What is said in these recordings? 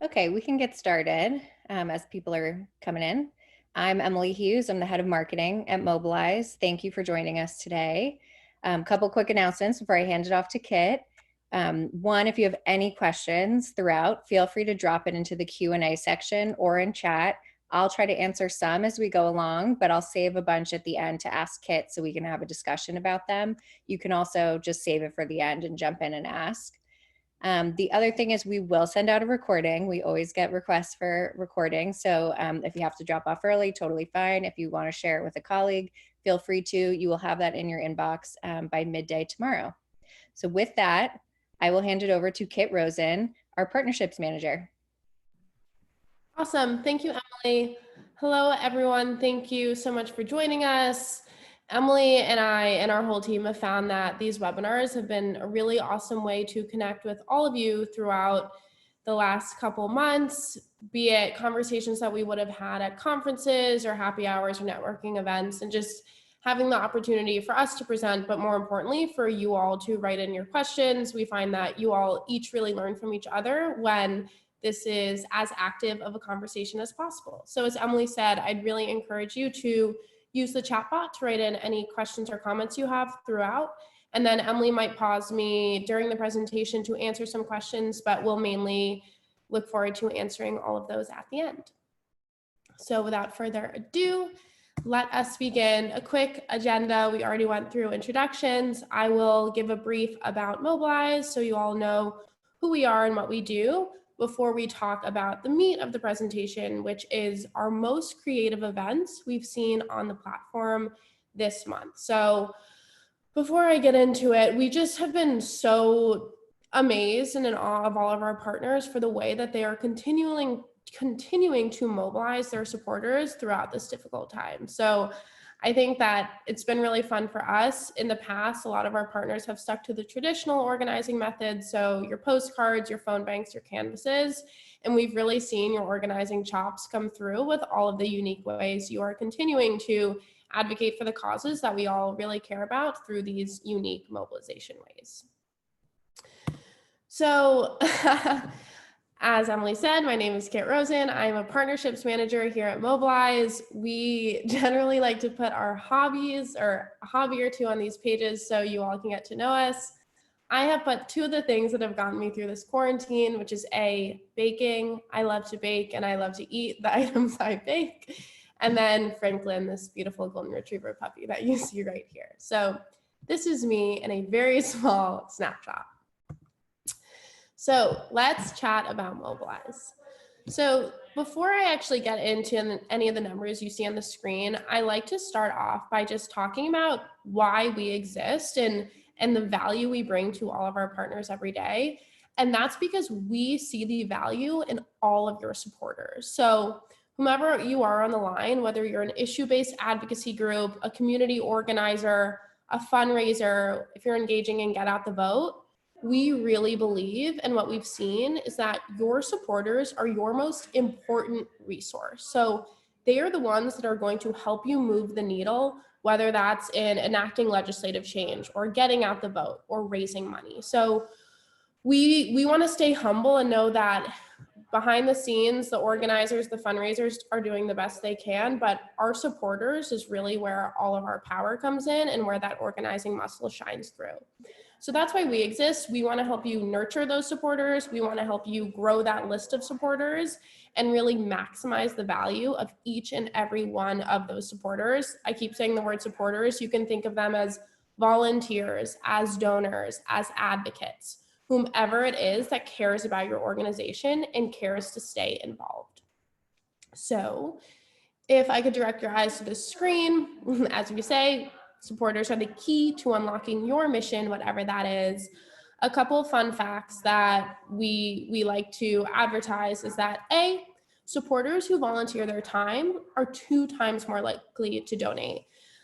Okay, we can get started as people are coming in. I'm Emily Hughes. I'm the head of marketing at Mobilize. Thank you for joining us today. Couple quick announcements before I hand it off to Kit. One, if you have any questions throughout, feel free to drop it into the Q&A section or in chat. I'll try to answer some as we go along, but I'll save a bunch at the end to ask Kit so we can have a discussion about them. You can also just save it for the end and jump in and ask. The other thing is we will send out a recording. We always get requests for recording. So if you have to drop off early, totally fine. If you want to share it with a colleague, feel free to. You will have that in your inbox by midday tomorrow. So with that, I will hand it over to Kit Rosen, our partnerships manager. Awesome. Thank you, Emily. Hello, everyone. Thank you so much for joining us. Emily and I and our whole team have found that these webinars have been a really awesome way to connect with all of you throughout the last couple months, be it conversations that we would have had at conferences or happy hours or networking events, and just having the opportunity for us to present, but more importantly, for you all to write in your questions. We find that you all each really learn from each other when this is as active of a conversation as possible. So as Emily said, I'd really encourage you to use the chat bot to write in any questions or comments you have throughout. And then Emily might pause me during the presentation to answer some questions, but we'll mainly look forward to answering all of those at the end. So without further ado, let us begin. A quick agenda. We already went through introductions. I will give a brief about Mobilize so you all know who we are and what we do before we talk about the meat of the presentation, which is our most creative events we've seen on the platform this month. So before I get into it, we just have been so amazed and in awe of all of our partners for the way that they are continuing to mobilize their supporters throughout this difficult time. So I think that it's been really fun for us. In the past, a lot of our partners have stuck to the traditional organizing methods. So your postcards, your phone banks, your canvases, and we've really seen your organizing chops come through with all of the unique ways you are continuing to advocate for the causes that we all really care about through these unique mobilization ways. So as Emily said, my name is Kit Rosen. I'm a partnerships manager here at Mobilize. We generally like to put our hobbies or a hobby or two on these pages so you all can get to know us. I have put two of the things that have gotten me through this quarantine, which is baking. I love to bake and I love to eat the items I bake. And then Franklin, this beautiful golden retriever puppy that you see right here. So this is me in a very small snapshot. So let's chat about Mobilize. So before I actually get into any of the numbers you see on the screen, I like to start off by just talking about why we exist and the value we bring to all of our partners every day. And that's because we see the value in all of your supporters. So whomever you are on the line, whether you're an issue-based advocacy group, a community organizer, a fundraiser, if you're engaging in Get Out the Vote, we really believe, and what we've seen is that your supporters are your most important resource. So they are the ones that are going to help you move the needle, whether that's in enacting legislative change or getting out the vote or raising money. So we want to stay humble and know that behind the scenes, the organizers, the fundraisers are doing the best they can, but our supporters is really where all of our power comes in and where that organizing muscle shines through. So that's why we exist. We want to help you nurture those supporters. We want to help you grow that list of supporters and really maximize the value of each and every one of those supporters. I keep saying the word supporters. You can think of them as volunteers, as donors, as advocates, whomever it is that cares about your organization and cares to stay involved. So if I could direct your eyes to the screen, as we say, supporters are the key to unlocking your mission, whatever that is. A couple of fun facts that we like to advertise is that supporters who volunteer their time are 2 times more likely to donate.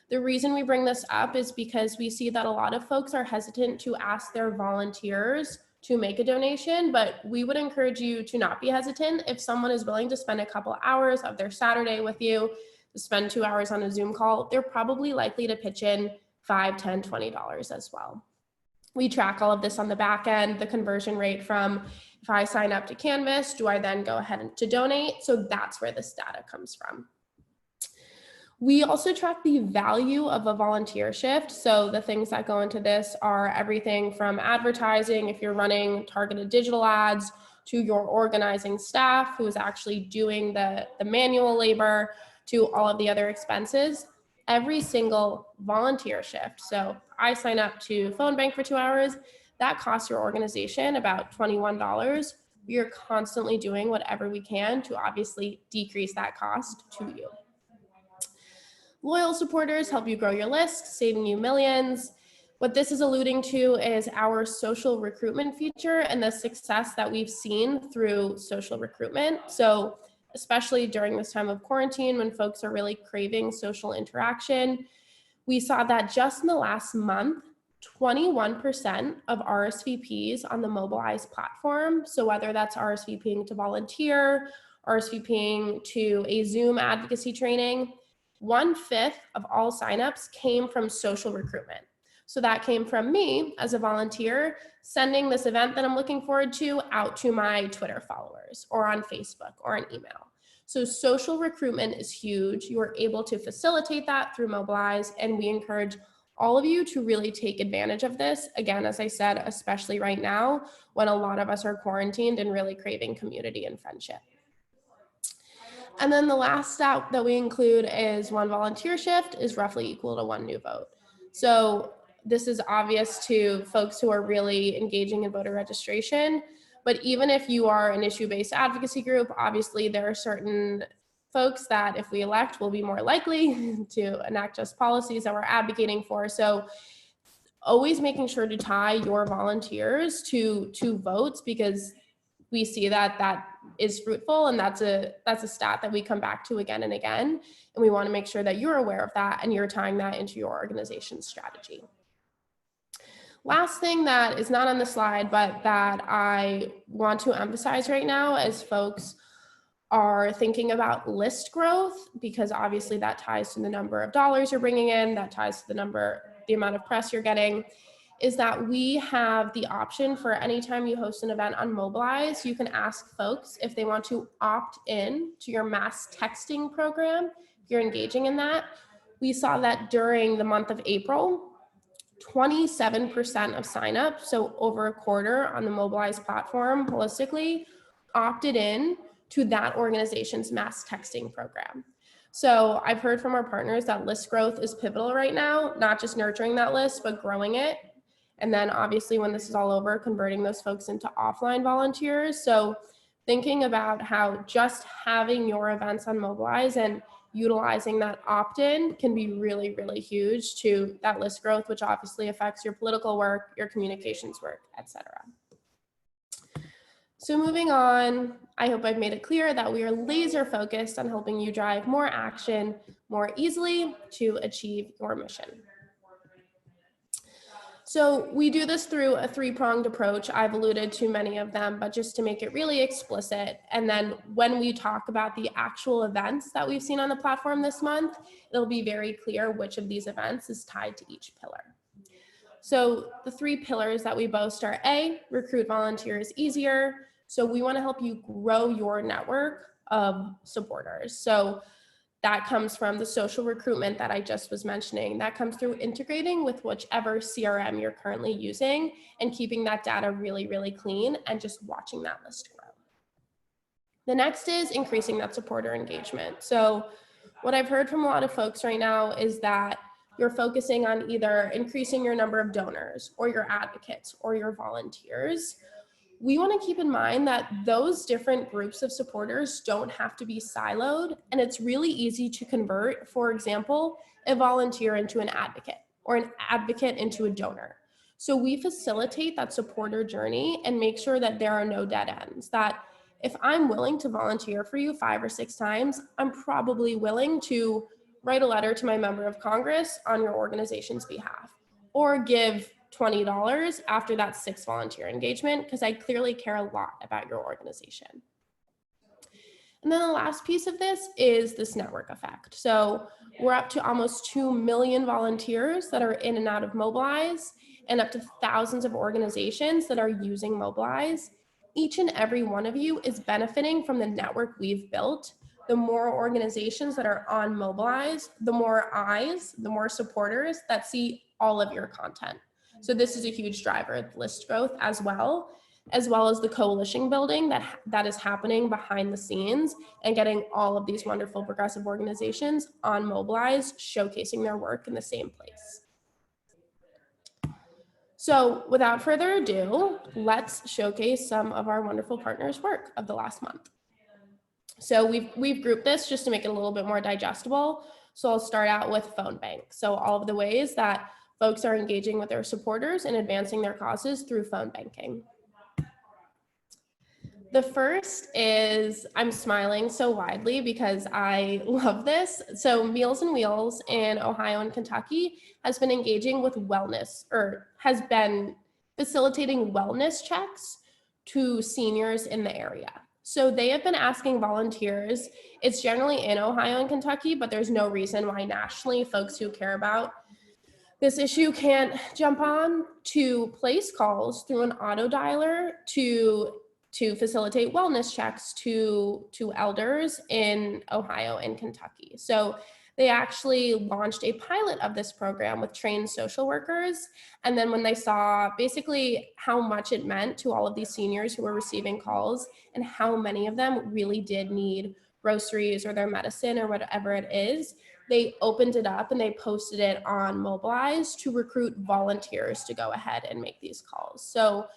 The reason we bring this up is because we see that a lot of folks are hesitant to ask their volunteers to make a donation, but we would encourage you to not be hesitant. If someone is willing to spend a couple hours of their Saturday with you, to spend 2 hours on a Zoom call, they're probably likely to pitch in $5, $10, $20 as well. We track all of this on the back end, the conversion rate from if I sign up to Canvas, do I then go ahead and to donate? So that's where this data comes from. We also track the value of a volunteer shift. So the things that go into this are everything from advertising, if you're running targeted digital ads, to your organizing staff who is actually doing the manual labor, to all of the other expenses. Every single volunteer shift. So I sign up to phone bank for 2 hours, that costs your organization about $21. We are constantly doing whatever we can to obviously decrease that cost to you. Loyal supporters help you grow your list, saving you millions. What this is alluding to is our social recruitment feature and the success that we've seen through social recruitment. So especially during this time of quarantine when folks are really craving social interaction, we saw that just in the last month, 21% of RSVPs on the Mobilize platform, so whether that's RSVPing to volunteer, RSVPing to a Zoom advocacy training, 1/5 of all signups came from social recruitment. So that came from me as a volunteer sending this event that I'm looking forward to out to my Twitter followers or on Facebook or an email. So social recruitment is huge. You are able to facilitate that through Mobilize, and we encourage all of you to really take advantage of this. Again, as I said, especially right now when a lot of us are quarantined and really craving community and friendship. And then the last stat that we include is 1 volunteer shift is roughly equal to 1 new vote. So this is obvious to folks who are really engaging in voter registration, but even if you are an issue-based advocacy group, obviously there are certain folks that if we elect will be more likely to enact just policies that we're advocating for. So always making sure to tie your volunteers to votes, because we see that that is fruitful, and that's a stat that we come back to again and again, and we want to make sure that you're aware of that and you're tying that into your organization's strategy. Last thing that is not on the slide, but that I want to emphasize right now as folks are thinking about list growth, because obviously that ties to the number of dollars you're bringing in, that ties to the amount of press you're getting, is that we have the option for anytime you host an event on Mobilize, you can ask folks if they want to opt in to your mass texting program, if you're engaging in that. We saw that during the month of April, 27% of signups, so over a quarter on the Mobilize platform holistically, opted in to that organization's mass texting program. So I've heard from our partners that list growth is pivotal right now, not just nurturing that list, but growing it. And then obviously when this is all over, converting those folks into offline volunteers. So thinking about how just having your events on Mobilize and utilizing that opt-in can be really, really huge to that list growth, which obviously affects your political work, your communications work, etc. So moving on, I hope I've made it clear that we are laser focused on helping you drive more action more easily to achieve your mission. So we do this through a 3-pronged approach. I've alluded to many of them, but just to make it really explicit. And then when we talk about the actual events that we've seen on the platform this month, it'll be very clear which of these events is tied to each pillar. So the 3 pillars that we boast are A, recruit volunteers easier. So we want to help you grow your network of supporters. So that comes from the social recruitment that I just was mentioning. That comes through integrating with whichever CRM you're currently using and keeping that data really, really clean and just watching that list grow. The next is increasing that supporter engagement. So what I've heard from a lot of folks right now is that you're focusing on either increasing your number of donors or your advocates or your volunteers. We want to keep in mind that those different groups of supporters don't have to be siloed, and it's really easy to convert, for example, a volunteer into an advocate or an advocate into a donor. So we facilitate that supporter journey and make sure that there are no dead ends, that if I'm willing to volunteer for you 5 or 6 times, I'm probably willing to write a letter to my member of Congress on your organization's behalf, or give $20 after that 6 volunteer engagement, because I clearly care a lot about your organization. And then the last piece of this is this network effect. So we're up to almost 2 million volunteers that are in and out of Mobilize. and up to thousands of organizations that are using Mobilize. Each and every one of you is benefiting from the network we've built. The more organizations that are on Mobilize, the more eyes, the more supporters that see all of your content. So this is a huge driver of list growth as well as the coalition building that is happening behind the scenes and getting all of these wonderful progressive organizations on Mobilize, showcasing their work in the same place. So without further ado, let's showcase some of our wonderful partners' work of the last month. So we've grouped this just to make it a little bit more digestible. So I'll start out with phone bank. So all of the ways that folks are engaging with their supporters and advancing their causes through phone banking. The first is, I'm smiling so widely because I love this. So Meals on Wheels in Ohio and Kentucky has been engaging with wellness, or has been facilitating wellness checks to seniors in the area. So they have been asking volunteers, it's generally in Ohio and Kentucky, but there's no reason why nationally folks who care about this issue can't jump on to place calls through an auto dialer to facilitate wellness checks to elders in Ohio and Kentucky. So they actually launched a pilot of this program with trained social workers. And then when they saw basically how much it meant to all of these seniors who were receiving calls and how many of them really did need groceries or their medicine or whatever it is, they opened it up and they posted it on Mobilize to recruit volunteers to go ahead and make these calls. So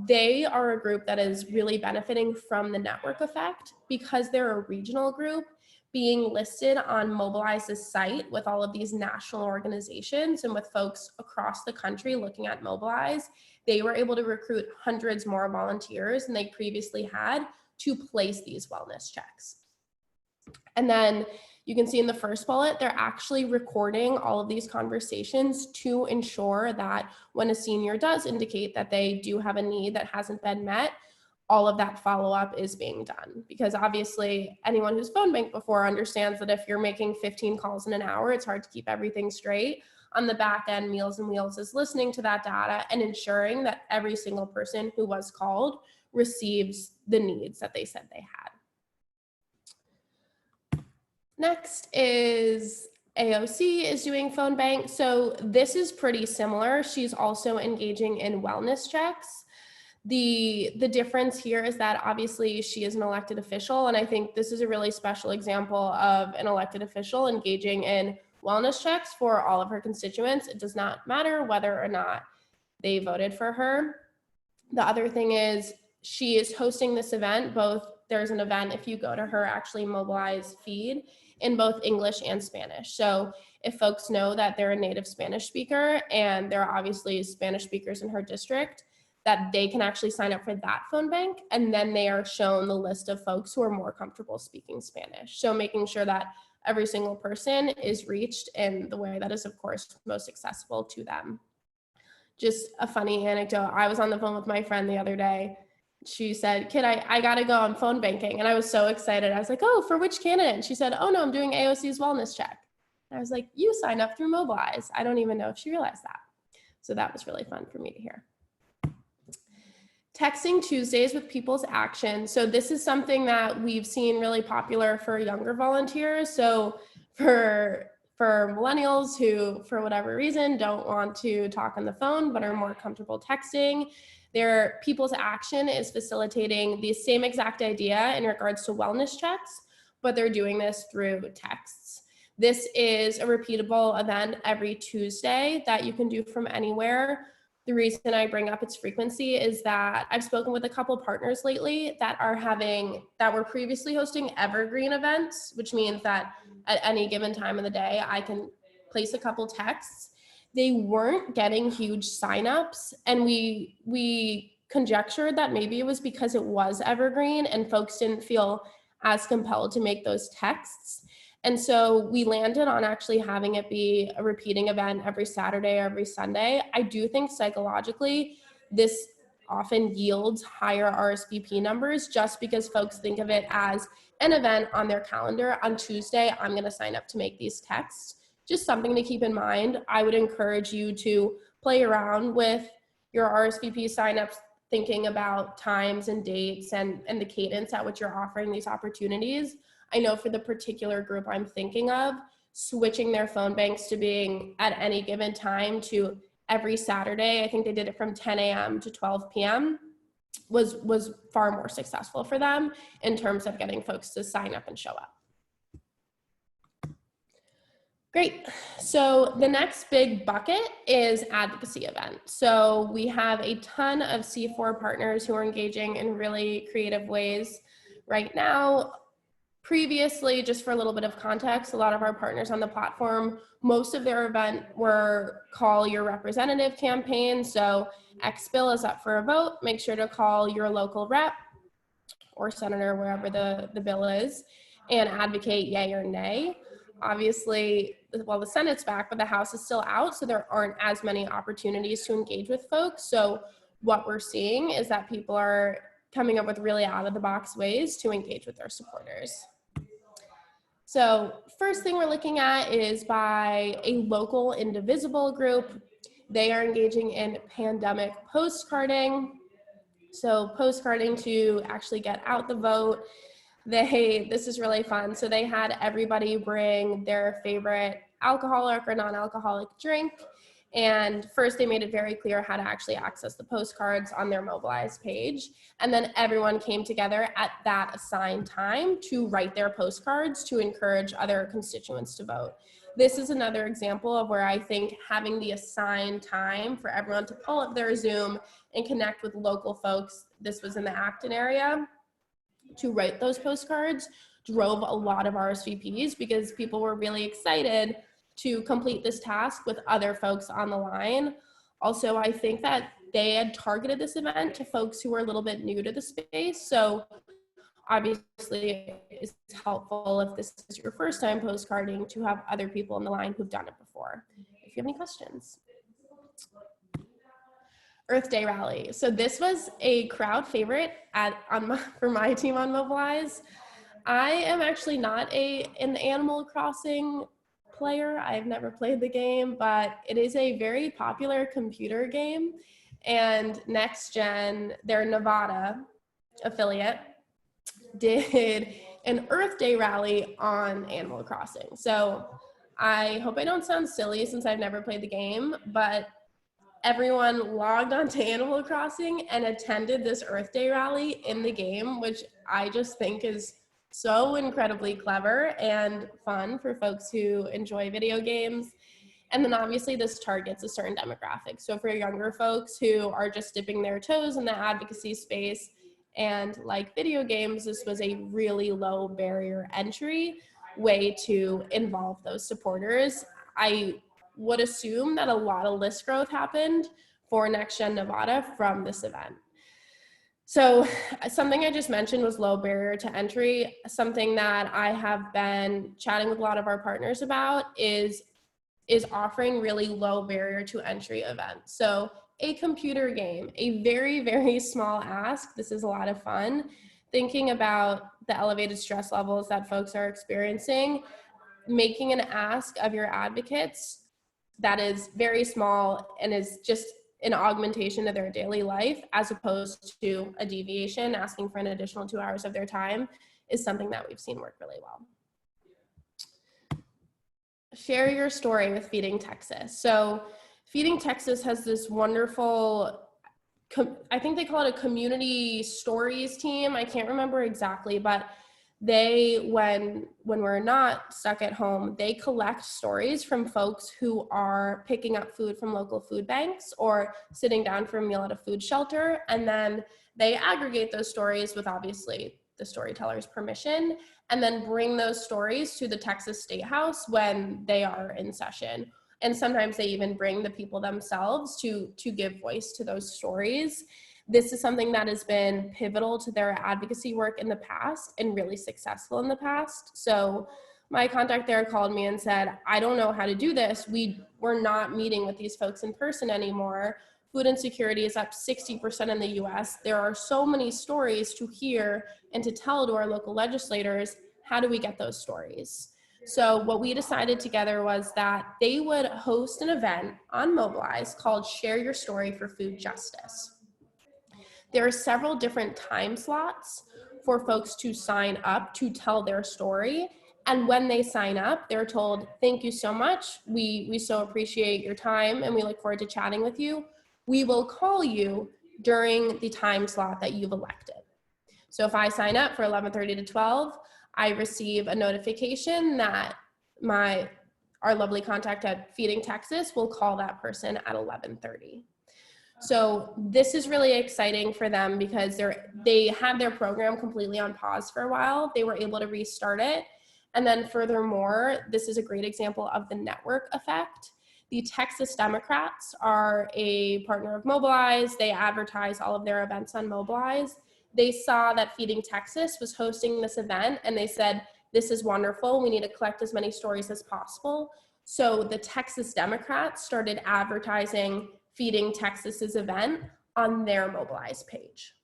they are a group that is really benefiting from the network effect because they're a regional group being listed on Mobilize's site with all of these national organizations and with folks across the country looking at Mobilize. They were able to recruit hundreds more volunteers than they previously had to place these wellness checks. And then you can see in the first bullet, they're actually recording all of these conversations to ensure that when a senior does indicate that they do have a need that hasn't been met, all of that follow-up is being done. Because obviously anyone who's phone banked before understands that if you're making 15 calls in an hour, it's hard to keep everything straight. On the back end, Meals on Wheels is listening to that data and ensuring that every single person who was called receives the needs that they said they had. Next is AOC is doing phone bank. So this is pretty similar. She's also engaging in wellness checks. The difference here is that obviously she is an elected official, and I think this is a really special example of an elected official engaging in wellness checks for all of her constituents. It does not matter whether or not they voted for her. The other thing is she is hosting this event, there's an event if you go to her actually Mobilize feed in both English and Spanish. So if folks know that they're a native Spanish speaker and there are obviously Spanish speakers in her district, that they can actually sign up for that phone bank, and then they are shown the list of folks who are more comfortable speaking Spanish. So making sure that every single person is reached in the way that is, of course, most accessible to them. Just a funny anecdote. I was on the phone with my friend the other day. She said, kid, I got to go on phone banking. And I was so excited. I was like, oh, for which candidate? And she said, oh, no, I'm doing AOC's wellness check. And I was like, you signed up through Mobilize. I don't even know if she realized that. So that was really fun for me to hear. Texting Tuesdays with People's Action. So this is something that we've seen really popular for younger volunteers. So for millennials who, for whatever reason, don't want to talk on the phone but are more comfortable texting, their People's Action is facilitating the same exact idea in regards to wellness checks, but they're doing this through texts. This is a repeatable event every Tuesday that you can do from anywhere. The reason I bring up its frequency is that I've spoken with a couple partners lately that were previously hosting evergreen events, which means that at any given time of the day, I can place a couple texts. They weren't getting huge signups, and we conjectured that maybe it was because it was evergreen and folks didn't feel as compelled to make those texts. And so we landed on actually having it be a repeating event every Saturday or every Sunday. I do think psychologically this often yields higher RSVP numbers just because folks think of it as an event on their calendar. On Tuesday, I'm going to sign up to make these texts. Just something to keep in mind. I would encourage you to play around with your RSVP signups, thinking about times and dates and the cadence at which you're offering these opportunities. I know for the particular group I'm thinking of, switching their phone banks to being at any given time to every Saturday, I think they did it from 10 a.m. to 12 p.m., was far more successful for them in terms of getting folks to sign up and show up. Great. So the next big bucket is advocacy events. So we have a ton of C4 partners who are engaging in really creative ways right now. Previously, just for a little bit of context, a lot of our partners on the platform, most of their event were call your representative campaign. So X bill is up for a vote. Make sure to call your local rep or senator, wherever the bill is, and advocate yay or nay. Obviously, well, the Senate's back, but the House is still out, so there aren't as many opportunities to engage with folks. So what we're seeing is that people are coming up with really out-of-the-box ways to engage with their supporters. So first thing we're looking at is by a local indivisible group. They are engaging in pandemic postcarding. So postcarding to actually get out the vote. This is really fun. So they had everybody bring their favorite alcoholic or non-alcoholic drink. And first they made it very clear how to actually access the postcards on their Mobilize page. And then everyone came together at that assigned time to write their postcards to encourage other constituents to vote. This is another example of where I think having the assigned time for everyone to pull up their Zoom and connect with local folks, this was in the Acton-Area, to write those postcards drove a lot of RSVPs because people were really excited to complete this task with other folks on the line. Also, I think that they had targeted this event to folks who were a little bit new to the space. So obviously it's helpful if this is your first time postcarding to have other people on the line who've done it before. If you have any questions. Earth Day rally. So this was a crowd favorite for my team on Mobilize. I am actually not an Animal Crossing player. I've never played the game, but it is a very popular computer game. And NextGen, their Nevada affiliate, did an Earth Day rally on Animal Crossing. So I hope I don't sound silly since I've never played the game, but everyone logged onto Animal Crossing and attended this Earth Day rally in the game, which I just think is so incredibly clever and fun for folks who enjoy video games. And then obviously this targets a certain demographic. So for younger folks who are just dipping their toes in the advocacy space and like video games, this was a really low barrier entry way to involve those supporters. I would assume that a lot of list growth happened for NextGen Nevada from this event. So something I just mentioned was low barrier to entry. Something that I have been chatting with a lot of our partners about is offering really low barrier to entry events. So a computer game, a very, very small ask. This is a lot of fun. Thinking about the elevated stress levels that folks are experiencing, making an ask of your advocates that is very small and is just an augmentation of their daily life as opposed to a deviation, asking for an additional 2 hours of their time, is something that we've seen work really well. Share your story with Feeding Texas. So Feeding Texas has this wonderful, I think they call it a community stories team. I can't remember exactly, but they, when we're not stuck at home, they collect stories from folks who are picking up food from local food banks or sitting down for a meal at a food shelter. And then they aggregate those stories with obviously the storyteller's permission, and then bring those stories to the Texas State House when they are in session. And sometimes they even bring the people themselves to give voice to those stories. This is something that has been pivotal to their advocacy work in the past and really successful in the past. So my contact there called me and said, I don't know how to do this. We're not meeting with these folks in person anymore. Food insecurity is up 60% in the US. There are so many stories to hear and to tell to our local legislators. How do we get those stories? So what we decided together was that they would host an event on Mobilize called Share Your Story for Food Justice. There are several different time slots for folks to sign up to tell their story. And when they sign up, they're told, thank you so much. We so appreciate your time and we look forward to chatting with you. We will call you during the time slot that you've elected. So if I sign up for 11:30 to 12, I receive a notification that our lovely contact at Feeding Texas will call that person at 11:30. So this is really exciting for them because they had their program completely on pause for a while. They were able to restart it. And then furthermore, this is a great example of the network effect. The Texas Democrats are a partner of Mobilize. They advertise all of their events on Mobilize. They saw that Feeding Texas was hosting this event and they said, this is wonderful. We need to collect as many stories as possible. So the Texas Democrats started advertising Feeding Texas's event on their Mobilize page.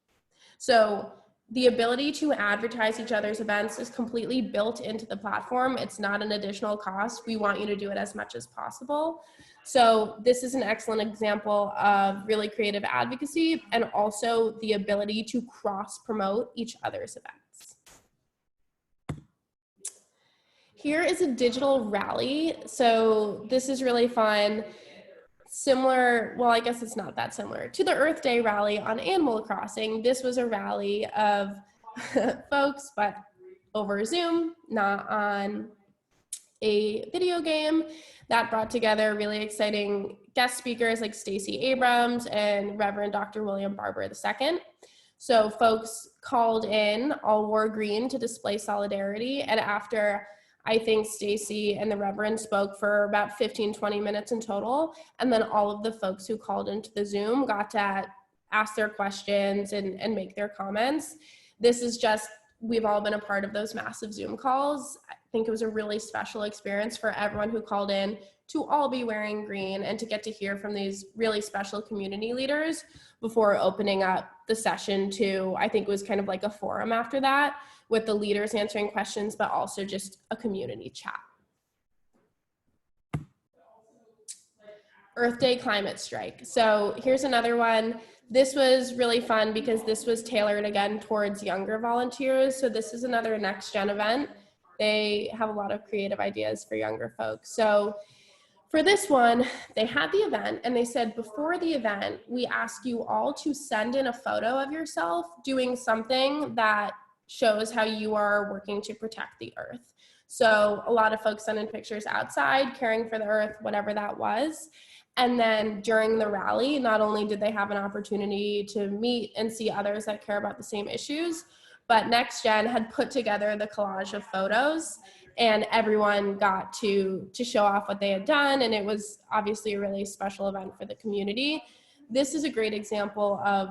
So the ability to advertise each other's events is completely built into the platform. It's not an additional cost. We want you to do it as much as possible. So this is an excellent example of really creative advocacy and also the ability to cross-promote each other's events. Here is a digital rally. So this is really fun. Similar, well, I guess it's not that similar to the Earth Day rally on Animal Crossing. This was a rally of folks, but over Zoom, not on a video game, that brought together really exciting guest speakers like Stacey Abrams and Reverend Dr. William Barber II. So folks called in, all wore green to display solidarity. And after I think Stacey and the Reverend spoke for about 15-20 minutes in total. And then all of the folks who called into the Zoom got to ask their questions and make their comments. This is just, we've all been a part of those massive Zoom calls. I think it was a really special experience for everyone who called in to all be wearing green and to get to hear from these really special community leaders before opening up the session to, I think it was kind of like a forum after that, with the leaders answering questions, but also just a community chat. Earth Day climate strike. So here's another one. This was really fun because this was tailored again towards younger volunteers. So this is another NextGen event. They have a lot of creative ideas for younger folks. So for this one, they had the event and they said, before the event, we ask you all to send in a photo of yourself doing something that shows how you are working to protect the earth. So a lot of folks sent in pictures outside, caring for the earth, whatever that was. And then during the rally, not only did they have an opportunity to meet and see others that care about the same issues, but NextGen had put together the collage of photos and everyone got to show off what they had done. And it was obviously a really special event for the community. This is a great example of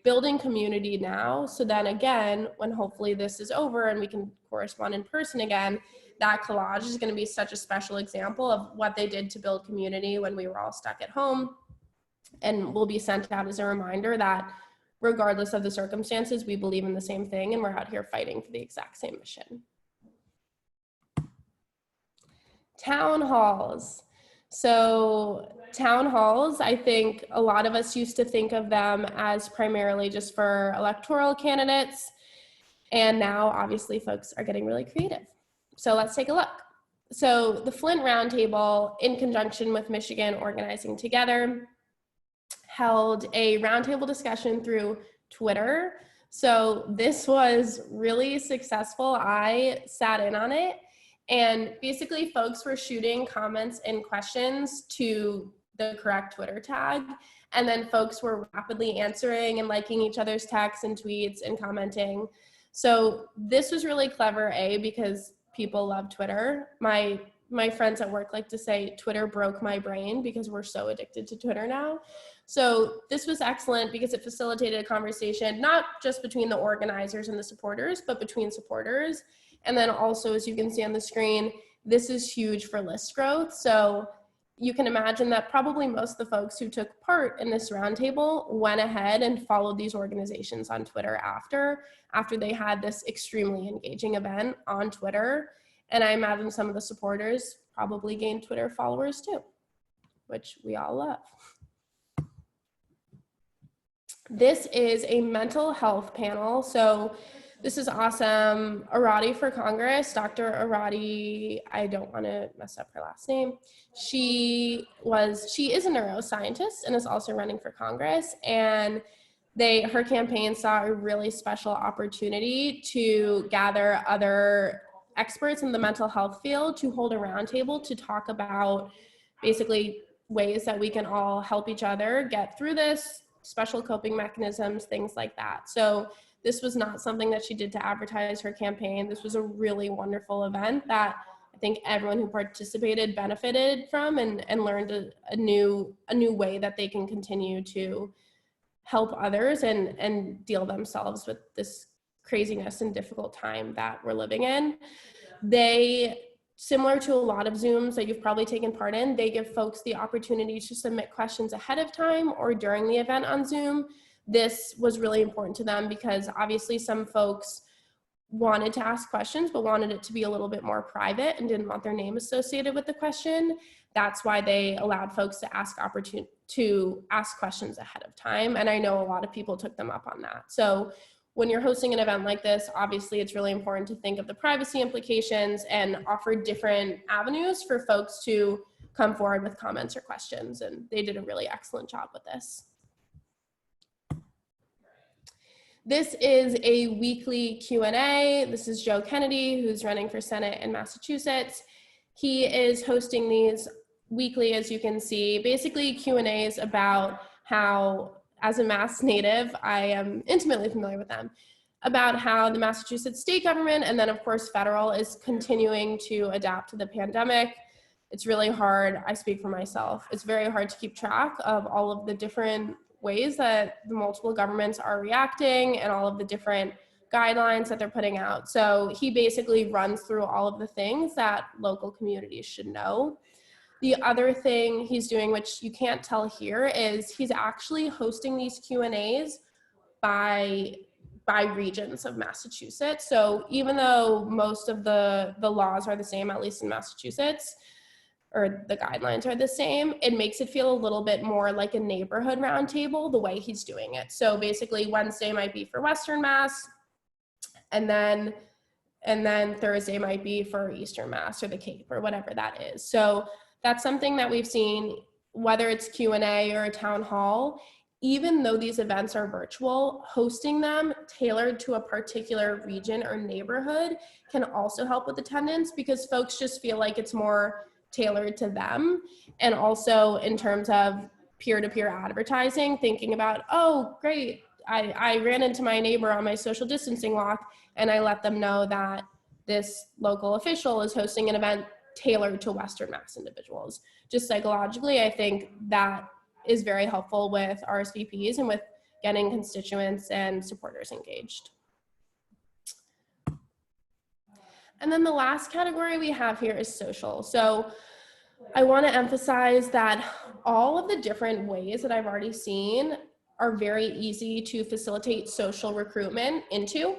building community now. So then again, when hopefully this is over and we can correspond in person again, that collage is going to be such a special example of what they did to build community when we were all stuck at home, and will be sent out as a reminder that regardless of the circumstances, we believe in the same thing and we're out here fighting for the exact same mission. Town halls. So town halls, I think a lot of us used to think of them as primarily just for electoral candidates. And now obviously folks are getting really creative. So let's take a look. So the Flint Roundtable, in conjunction with Michigan Organizing Together, held a roundtable discussion through Twitter. So this was really successful. I sat in on it. And basically folks were shooting comments and questions to the correct Twitter tag. And then folks were rapidly answering and liking each other's texts and tweets and commenting. So this was really clever, because people love Twitter. My friends at work like to say Twitter broke my brain because we're so addicted to Twitter now. So this was excellent because it facilitated a conversation, not just between the organizers and the supporters, but between supporters. And then also, as you can see on the screen, this is huge for list growth. So you can imagine that probably most of the folks who took part in this roundtable went ahead and followed these organizations on Twitter after they had this extremely engaging event on Twitter. And I imagine some of the supporters probably gained Twitter followers too, which we all love. This is a mental health panel. So this is awesome. Arati for Congress, Dr. Arati, I don't want to mess up her last name. She is a neuroscientist and is also running for Congress. And her campaign saw a really special opportunity to gather other experts in the mental health field to hold a roundtable to talk about basically ways that we can all help each other get through this, special coping mechanisms, things like that. So this was not something that she did to advertise her campaign. This was a really wonderful event that I think everyone who participated benefited from and learned a new way that they can continue to help others and deal themselves with this craziness and difficult time that we're living in. They, similar to a lot of Zooms that you've probably taken part in, they give folks the opportunity to submit questions ahead of time or during the event on Zoom. This was really important to them because obviously some folks wanted to ask questions but wanted it to be a little bit more private and didn't want their name associated with the question. That's why they allowed folks to ask questions ahead of time. And I know a lot of people took them up on that. So when you're hosting an event like this, obviously it's really important to think of the privacy implications and offer different avenues for folks to come forward with comments or questions. And they did a really excellent job with this. This is a weekly Q&A. This is Joe Kennedy, who's running for Senate in Massachusetts. He is hosting these weekly, as you can see, basically Q&As about how, as a Mass native, I am intimately familiar with them, about how the Massachusetts state government and then of course federal is continuing to adapt to the pandemic. It's really hard, I speak for myself, it's very hard to keep track of all of the different ways that the multiple governments are reacting and all of the different guidelines that they're putting out. So he basically runs through all of the things that local communities should know. The other thing he's doing, which you can't tell here, is he's actually hosting these Q&As by regions of Massachusetts. So even though most of the laws are the same, at least in Massachusetts, or the guidelines are the same, it makes it feel a little bit more like a neighborhood roundtable the way he's doing it. So basically Wednesday might be for Western Mass, and then Thursday might be for Eastern Mass or the Cape or whatever that is. So that's something that we've seen, whether it's Q&A or a town hall, even though these events are virtual, hosting them tailored to a particular region or neighborhood can also help with attendance because folks just feel like it's more tailored to them. And also in terms of peer-to-peer advertising, thinking about, oh, great, I ran into my neighbor on my social distancing walk and I let them know that this local official is hosting an event tailored to Western Mass individuals. Just psychologically, I think that is very helpful with RSVPs and with getting constituents and supporters engaged. And then the last category we have here is social. So I want to emphasize that all of the different ways that I've already seen are very easy to facilitate social recruitment into.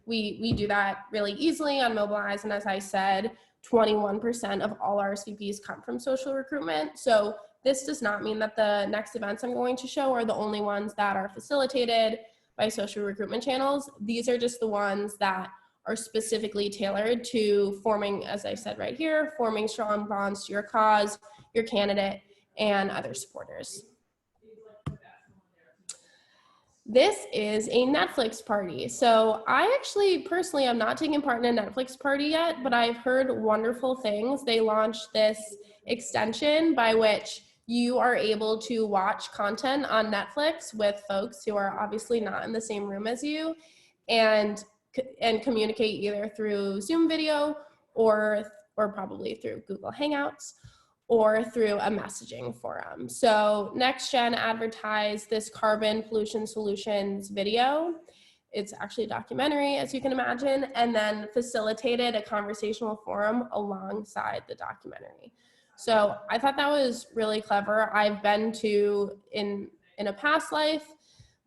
We do that really easily on Mobilize, and as I said, 21% of all RSVPs come from social recruitment. So this does not mean that the next events I'm going to show are the only ones that are facilitated by social recruitment channels. These are just the ones that are specifically tailored to forming, as I said right here, forming strong bonds to your cause, your candidate, and other supporters. This is a Netflix party. So I actually personally am not taking part in a Netflix party yet, but I've heard wonderful things. They launched this extension by which you are able to watch content on Netflix with folks who are obviously not in the same room as you and communicate either through Zoom video or probably through Google Hangouts or through a messaging forum. So NextGen advertised this carbon pollution solutions video. It's actually a documentary, as you can imagine, and then facilitated a conversational forum alongside the documentary. So I thought that was really clever. I've been to, in a past life,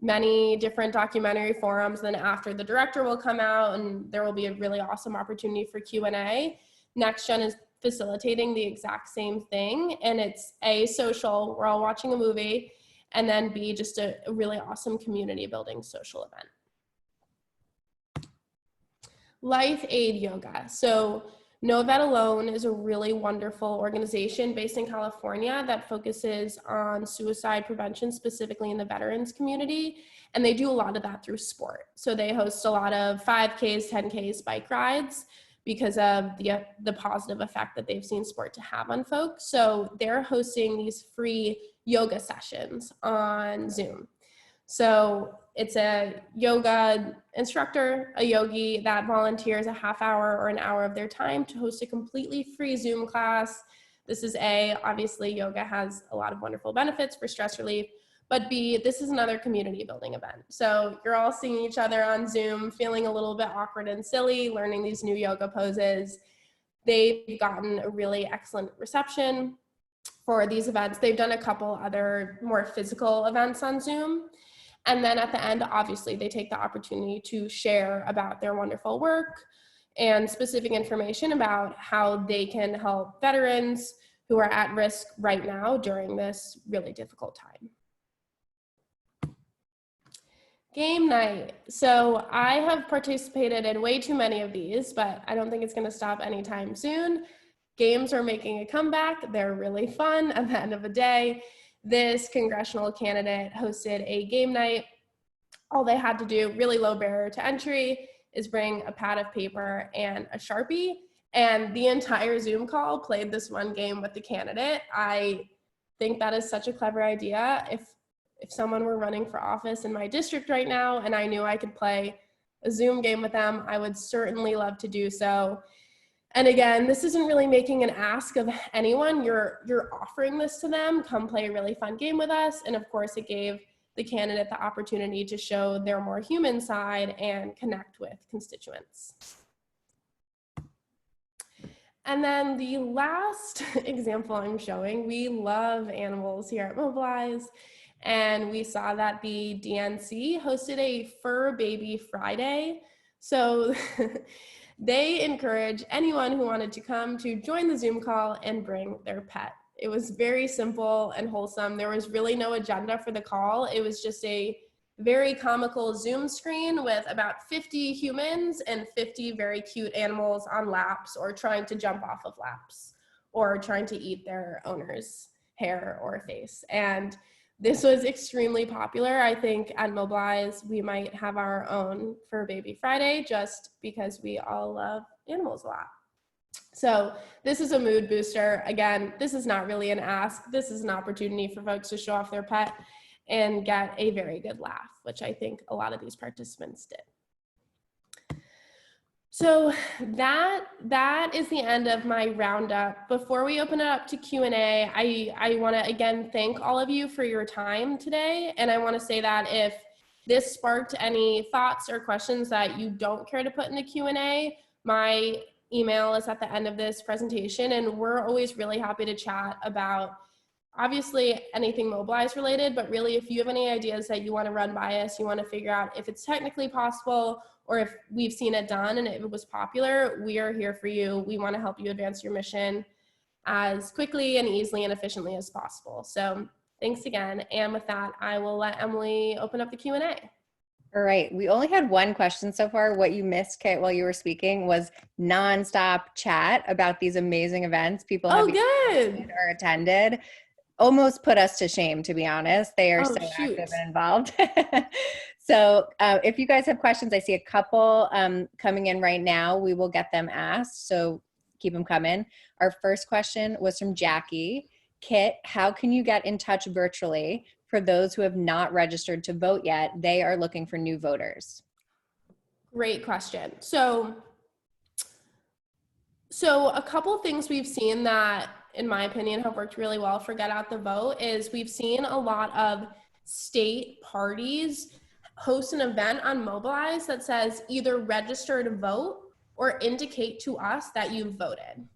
many different documentary forums, then after the director will come out and there will be a really awesome opportunity for Q&A. NextGen is facilitating the exact same thing. And it's A, social, we're all watching a movie, and then B, just a really awesome community building social event. Life Aid Yoga. So Know That Alone is a really wonderful organization based in California that focuses on suicide prevention, specifically in the veterans community. And they do a lot of that through sport. So they host a lot of 5Ks, 10Ks, bike rides because of the positive effect that they've seen sport to have on folks. So they're hosting these free yoga sessions on Zoom. So it's a yoga instructor, a yogi that volunteers a half hour or an hour of their time to host a completely free Zoom class. This is A, obviously yoga has a lot of wonderful benefits for stress relief, but B, this is another community building event. So you're all seeing each other on Zoom, feeling a little bit awkward and silly, learning these new yoga poses. They've gotten a really excellent reception for these events. They've done a couple other more physical events on Zoom. And then at the end, obviously, they take the opportunity to share about their wonderful work and specific information about how they can help veterans who are at risk right now during this really difficult time. Game night. So I have participated in way too many of these, but I don't think it's going to stop anytime soon. Games are making a comeback. They're really fun at the end of the day. This congressional candidate hosted a game night. All they had to do, really low barrier to entry, is bring a pad of paper and a Sharpie, and the entire Zoom call played this one game with the candidate. I think that is such a clever idea. If someone were running for office in my district right now and I knew I could play a Zoom game with them, I would certainly love to do so. And again, this isn't really making an ask of anyone. You're offering this to them. Come play a really fun game with us. And of course, it gave the candidate the opportunity to show their more human side and connect with constituents. And then the last example I'm showing, we love animals here at Mobilize. And we saw that the DNC hosted a Fur Baby Friday. So they encourage anyone who wanted to come to join the Zoom call and bring their pet. It was very simple and wholesome. There was really no agenda for the call. It was just a very comical Zoom screen with about 50 humans and 50 very cute animals on laps or trying to jump off of laps or trying to eat their owner's hair or face. And this was extremely popular. I think at Mobilize, we might have our own Fur Baby Friday just because we all love animals a lot. So this is a mood booster. Again, this is not really an ask. This is an opportunity for folks to show off their pet and get a very good laugh, which I think a lot of these participants did. So that is the end of my roundup. Before we open it up to Q&A, I want to again thank all of you for your time today. And I want to say that if this sparked any thoughts or questions that you don't care to put in the Q&A, my email is at the end of this presentation, and we're always really happy to chat about obviously anything Mobilize related, but really if you have any ideas that you want to run by us, you want to figure out if it's technically possible or if we've seen it done and if it was popular, we are here for you. We want to help you advance your mission as quickly and easily and efficiently as possible. So thanks again. And with that, I will let Emily open up the Q&A. All right. We only had one question so far. What you missed, Kate, while you were speaking was nonstop chat about these amazing events people have good. or attended. Almost put us to shame, to be honest. They are so active and involved. So if you guys have questions, I see a couple coming in right now. We will get them asked, so keep them coming. Our first question was from Jackie. Kit, how can you get in touch virtually for those who have not registered to vote yet? They are looking for new voters. Great question. So a couple of things we've seen that, in my opinion, have worked really well for Get Out the Vote is we've seen a lot of state parties host an event on Mobilize that says either register to vote or indicate to us that you've voted.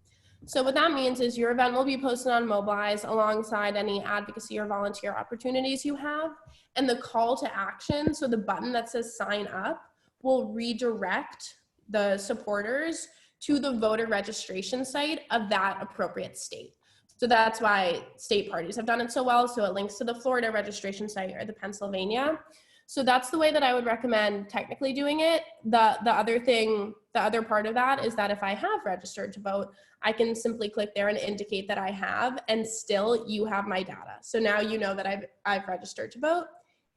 So what that means is your event will be posted on Mobilize alongside any advocacy or volunteer opportunities you have, and the call to action, so the button that says sign up, will redirect the supporters to the voter registration site of that appropriate state. So that's why state parties have done it so well. So it links to the Florida registration site or the Pennsylvania. So that's the way that I would recommend technically doing it. The other part of that is that if I have registered to vote, I can simply click there and indicate that I have, and still you have my data. So now you know that I've registered to vote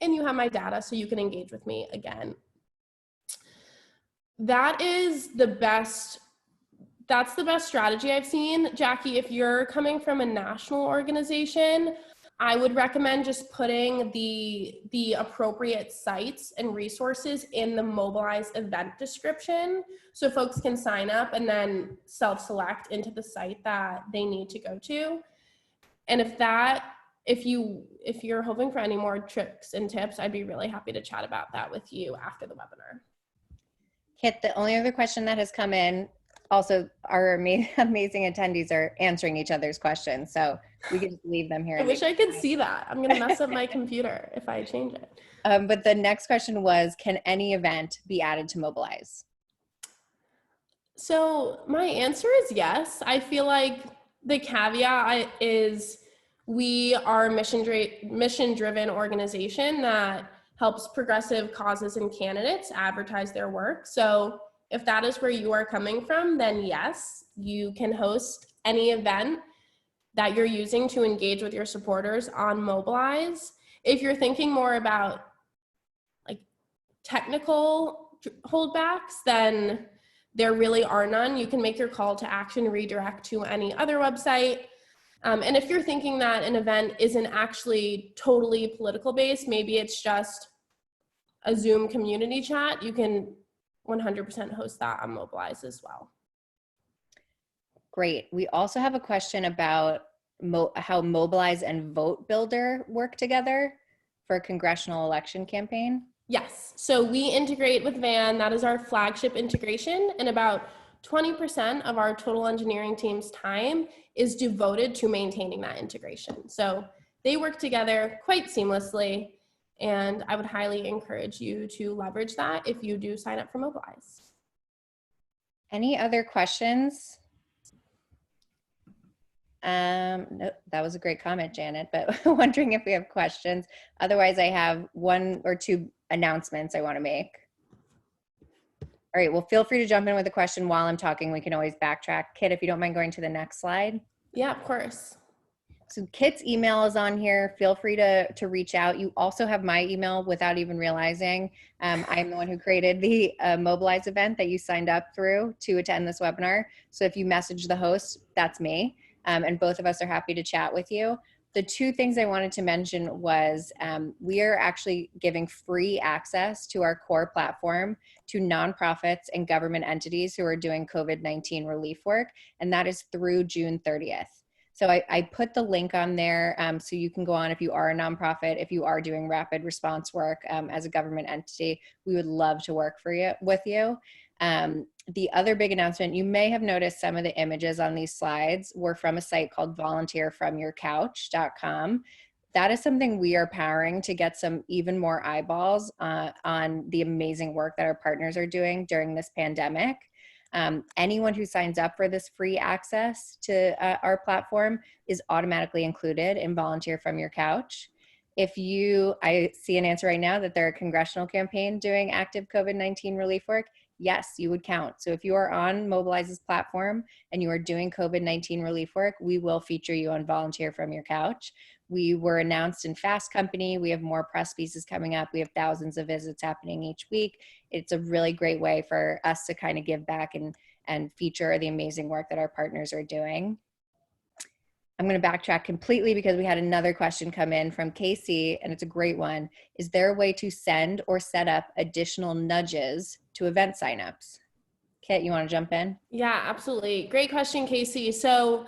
and you have my data, so you can engage with me again. That's the best strategy I've seen. Jackie, if you're coming from a national organization, I would recommend just putting the appropriate sites and resources in the Mobilize event description so folks can sign up and then self-select into the site that they need to go to. And if you're hoping for any more tricks and tips, I'd be really happy to chat about that with you after the webinar. Kit, the only other question that has come in, also our amazing attendees are answering each other's questions, so we can just leave them here. I wish I could see that. I'm gonna mess up my computer if I change it. But the next question was, can any event be added to Mobilize? So my answer is yes. I feel like the caveat is we are a mission-driven organization that helps progressive causes and candidates advertise their work. So if that is where you are coming from, then yes, you can host any event that you're using to engage with your supporters on Mobilize. If you're thinking more about like technical holdbacks, then there really are none. You can make your call to action redirect to any other website. And if you're thinking that an event isn't actually totally political based, maybe it's just a Zoom community chat, you can 100% host that on Mobilize as well. Great. We also have a question about how Mobilize and Vote Builder work together for a congressional election campaign. Yes. So we integrate with VAN. That is our flagship integration. And about 20% of our total engineering team's time is devoted to maintaining that integration. So they work together quite seamlessly. And I would highly encourage you to leverage that if you do sign up for Mobilize. Any other questions? No, that was a great comment, Janet, but wondering if we have questions. Otherwise, I have one or two announcements I want to make. All right, well, feel free to jump in with a question while I'm talking. We can always backtrack. Kit, if you don't mind going to the next slide. Yeah, of course. So Kit's email is on here. Feel free to reach out. You also have my email without even realizing. I'm the one who created the Mobilize event that you signed up through to attend this webinar. So if you message the host, that's me. And both of us are happy to chat with you. The two things I wanted to mention was we are actually giving free access to our core platform to nonprofits and government entities who are doing COVID-19 relief work, and that is through June 30th. So I put the link on there so you can go on if you are a nonprofit, if you are doing rapid response work as a government entity, we would love to work with you. The other big announcement, you may have noticed some of the images on these slides were from a site called volunteerfromyourcouch.com. That is something we are powering to get some even more eyeballs on the amazing work that our partners are doing during this pandemic. Anyone who signs up for this free access to our platform is automatically included in Volunteer from Your Couch. I see an answer right now that they're a congressional campaign doing active COVID-19 relief work. Yes, you would count. So if you are on Mobilize's platform and you are doing COVID-19 relief work, we will feature you on Volunteer from Your Couch. We were announced in Fast Company. We have more press pieces coming up. We have thousands of visits happening each week. It's a really great way for us to kind of give back and feature the amazing work that our partners are doing. I'm going to backtrack completely because we had another question come in from Casey, and it's a great one. Is there a way to send or set up additional nudges to event signups? Kit, you want to jump in? Yeah, absolutely. Great question, Casey. So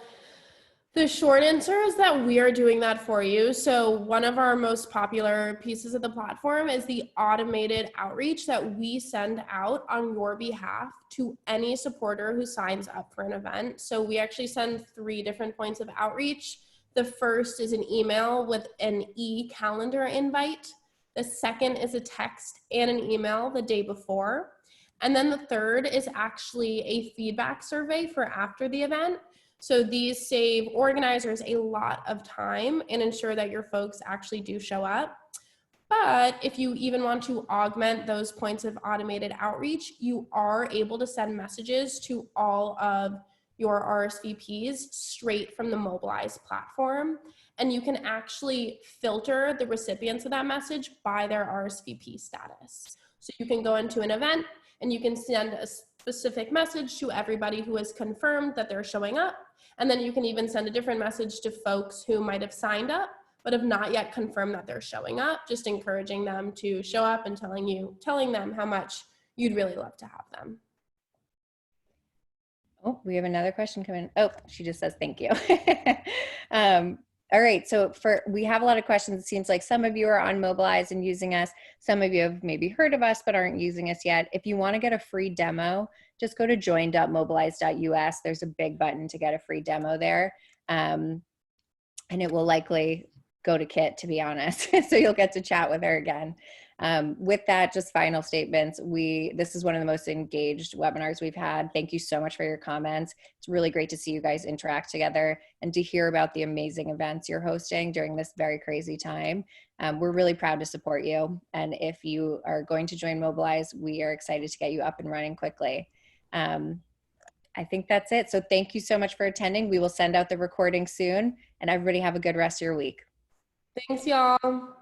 the short answer is that we are doing that for you. So one of our most popular pieces of the platform is the automated outreach that we send out on your behalf to any supporter who signs up for an event. So we actually send 3 different points of outreach. The first is an email with an e-calendar invite. The second is a text and an email the day before. And then the third is actually a feedback survey for after the event. So these save organizers a lot of time and ensure that your folks actually do show up. But if you even want to augment those points of automated outreach, you are able to send messages to all of your RSVPs straight from the Mobilize platform. And you can actually filter the recipients of that message by their RSVP status. So you can go into an event and you can send a specific message to everybody who has confirmed that they're showing up. And then you can even send a different message to folks who might have signed up but have not yet confirmed that they're showing up, just encouraging them to show up and telling them how much you'd really love to have them. Oh, we have another question coming. Oh, she just says thank you. All right, so we have a lot of questions. It seems like some of you are on Mobilize and using us. Some of you have maybe heard of us but aren't using us yet. If you want to get a free demo, just go to join.mobilize.us. There's a big button to get a free demo there. And it will likely go to Kit, to be honest. So you'll get to chat with her again. With that, just final statements. This is one of the most engaged webinars we've had. Thank you so much for your comments. It's really great to see you guys interact together and to hear about the amazing events you're hosting during this very crazy time. We're really proud to support you. And if you are going to join Mobilize, we are excited to get you up and running quickly. I think that's it. So thank you so much for attending. We will send out the recording soon, and everybody have a good rest of your week. Thanks, y'all.